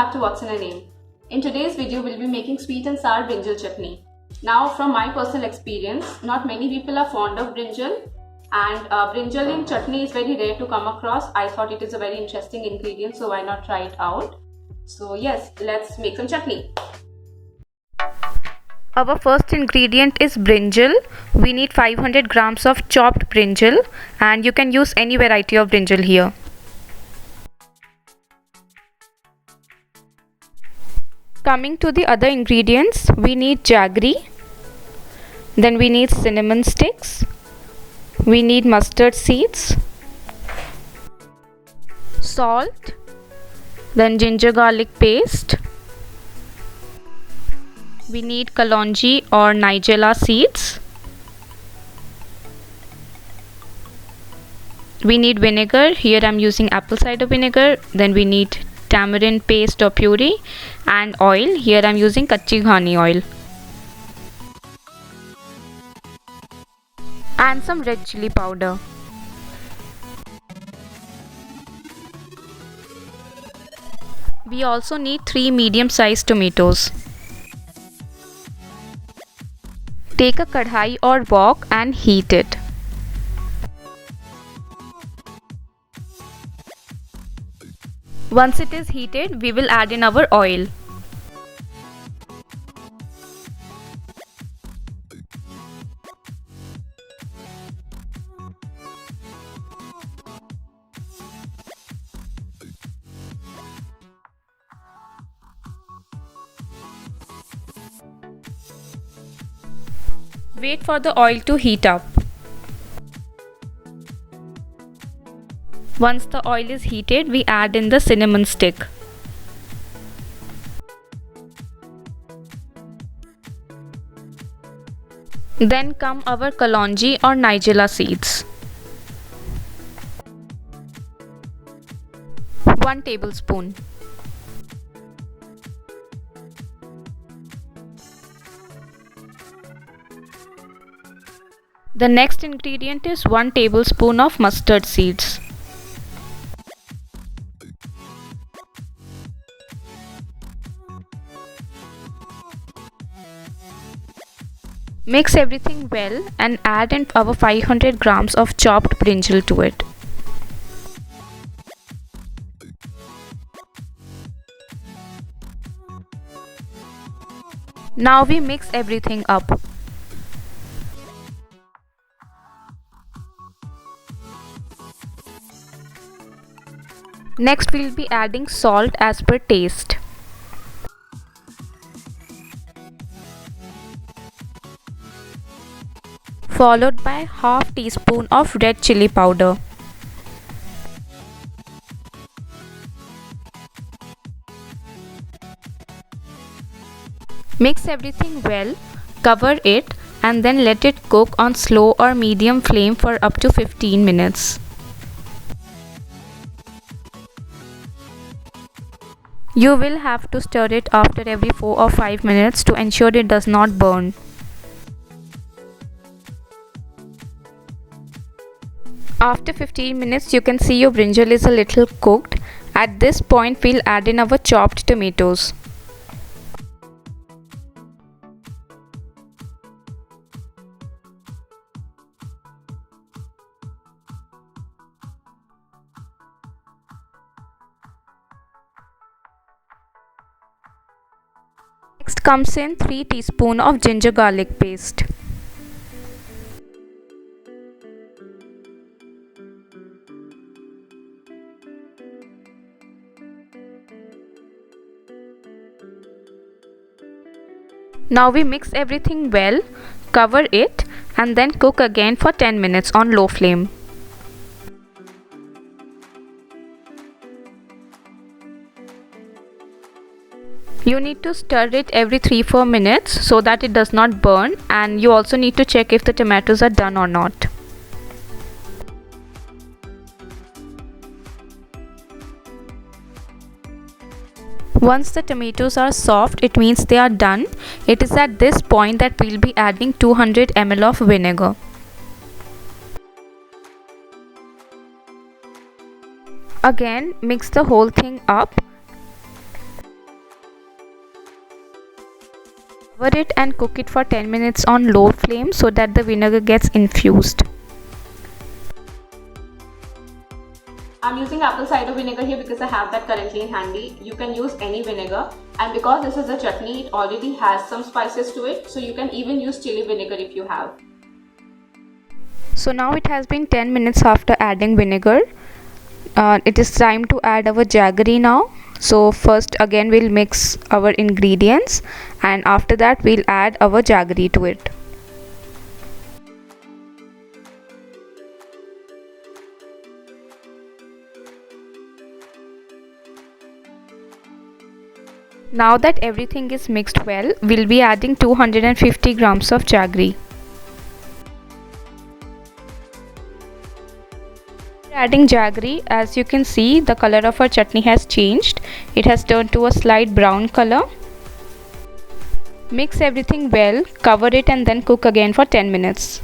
back to What's in a Name. In today's video, we'll be making sweet and sour brinjal chutney. Now, from my personal experience, not many people are fond of brinjal, and brinjal in chutney is very rare to come across. I thought it is a very interesting ingredient, so why not try it out? So yes, let's make some chutney. Our first ingredient is brinjal. We need 500 grams of chopped brinjal, and you can use any variety of brinjal here. Coming to the other ingredients, we need jaggery, then we need cinnamon sticks, we need mustard seeds, salt, then ginger garlic paste, we need kalonji or nigella seeds, we need vinegar. Here I am using apple cider vinegar. Then we need tamarind paste or puree, and oil. Here I am using kachi ghani oil, and some red chili powder. We also need 3 medium-sized tomatoes. Take a kadhai or wok and heat it. Once it is heated, we will add in our oil. Wait for the oil to heat up. Once the oil is heated, we add in the cinnamon stick. Then come our kalonji or nigella seeds. 1 tablespoon. The next ingredient is 1 tablespoon of mustard seeds. Mix everything well and add in our 500 grams of chopped brinjal to it. Now we mix everything up. Next we'll be adding salt as per taste. Followed by half teaspoon of red chili powder. Mix everything well, cover it, and then let it cook on slow or medium flame for up to 15 minutes. You will have to stir it after every 4 or 5 minutes to ensure it does not burn. After 15 minutes, you can see your brinjal is a little cooked. At this point, we'll add in our chopped tomatoes. Next comes in 3 teaspoons of ginger garlic paste. Now we mix everything well, cover it, and then cook again for 10 minutes on low flame. You need to stir it every 3-4 minutes so that it does not burn, and you also need to check if the tomatoes are done or not. Once the tomatoes are soft, it means they are done. It is at this point that we'll be adding 200 ml of vinegar. Again, mix the whole thing up. Cover it and cook it for 10 minutes on low flame so that the vinegar gets infused. I'm using apple cider vinegar here because I have that currently in handy. You can use any vinegar, and because this is a chutney, it already has some spices to it, so you can even use chili vinegar if you have. So now it has been 10 minutes after adding vinegar. It is time to add our jaggery now. So first again we'll mix our ingredients, and after that we'll add our jaggery to it. Now that everything is mixed well, we'll be adding 250 grams of jaggery. Adding jaggery, as you can see, the color of our chutney has changed. It has turned to a slight brown color. Mix everything well, cover it and then cook again for 10 minutes.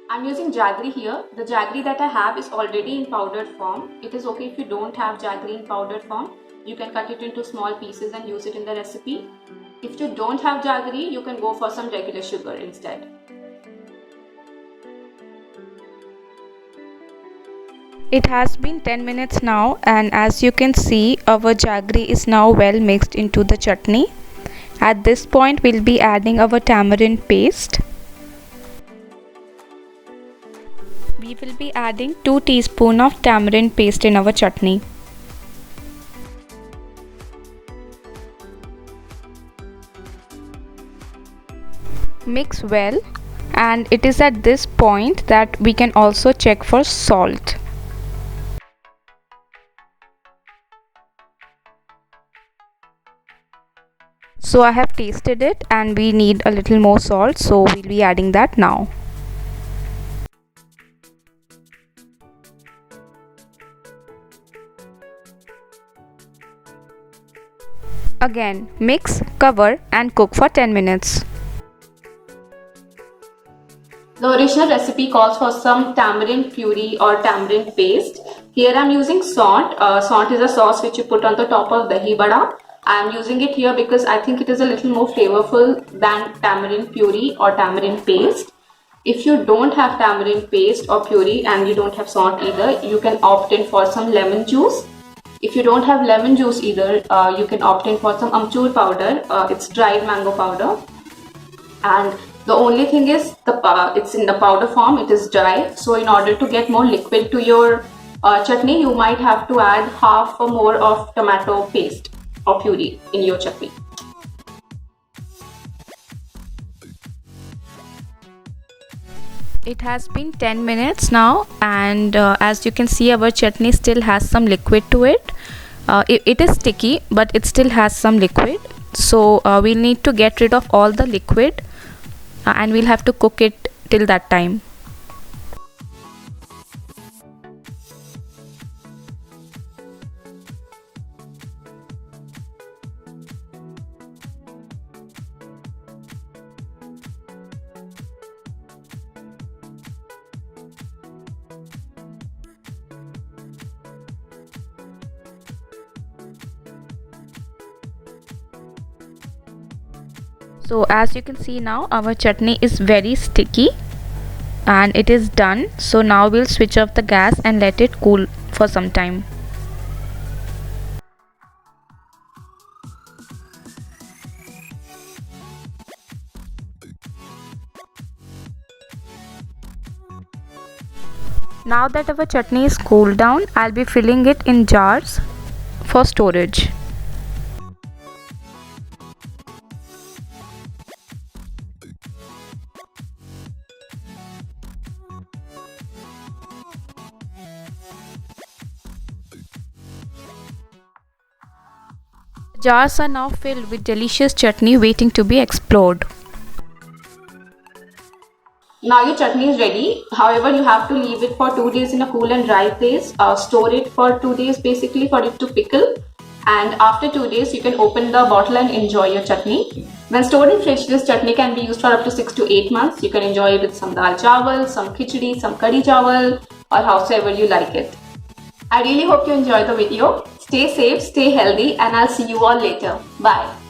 I'm using jaggery here. The jaggery that I have is already in powdered form. It is okay if you don't have jaggery in powdered form. You can cut it into small pieces and use it in the recipe. If you don't have jaggery, you can go for some regular sugar instead. It has been 10 minutes now, and as you can see, our jaggery is now well mixed into the chutney. At this point, we'll be adding our tamarind paste. We will be adding 2 teaspoons of tamarind paste in our chutney. Mix well, and it is at this point that we can also check for salt. So I have tasted it and we need a little more salt, so we'll be adding that now. Again, mix, cover and cook for 10 minutes. The original recipe calls for some tamarind puree or tamarind paste. Here I am using saunt. Saunt is a sauce which you put on the top of dahi bada. I am using it here because I think it is a little more flavorful than tamarind puree or tamarind paste. If you don't have tamarind paste or puree and you don't have saunt either, you can opt in for some lemon juice. If you don't have lemon juice either, you can opt in for some amchur powder. It's dried mango powder. And the only thing is, it's in the powder form, it is dry. So in order to get more liquid to your chutney, you might have to add half or more of tomato paste or puree in your chutney. It has been 10 minutes now, and as you can see, our chutney still has some liquid to it. It is sticky, but it still has some liquid. So we'll need to get rid of all the liquid, and we'll have to cook it till that time. So as you can see now, our chutney is very sticky and it is done. So now we'll switch off the gas and let it cool for some time. Now that our chutney is cooled down, I'll be filling it in jars for storage. Jars are now filled with delicious chutney waiting to be explored. Now your chutney is ready. However, you have to leave it for 2 days in a cool and dry place. Store it for 2 days basically for it to pickle. and after 2 days you can open the bottle and enjoy your chutney. When stored in fridge, this chutney can be used for up to 6 to 8 months. You can enjoy it with some dal chawal, some khichdi, some curry chawal, or howsoever you like it. I really hope you enjoyed the video. Stay safe, stay healthy, and I'll see you all later. Bye.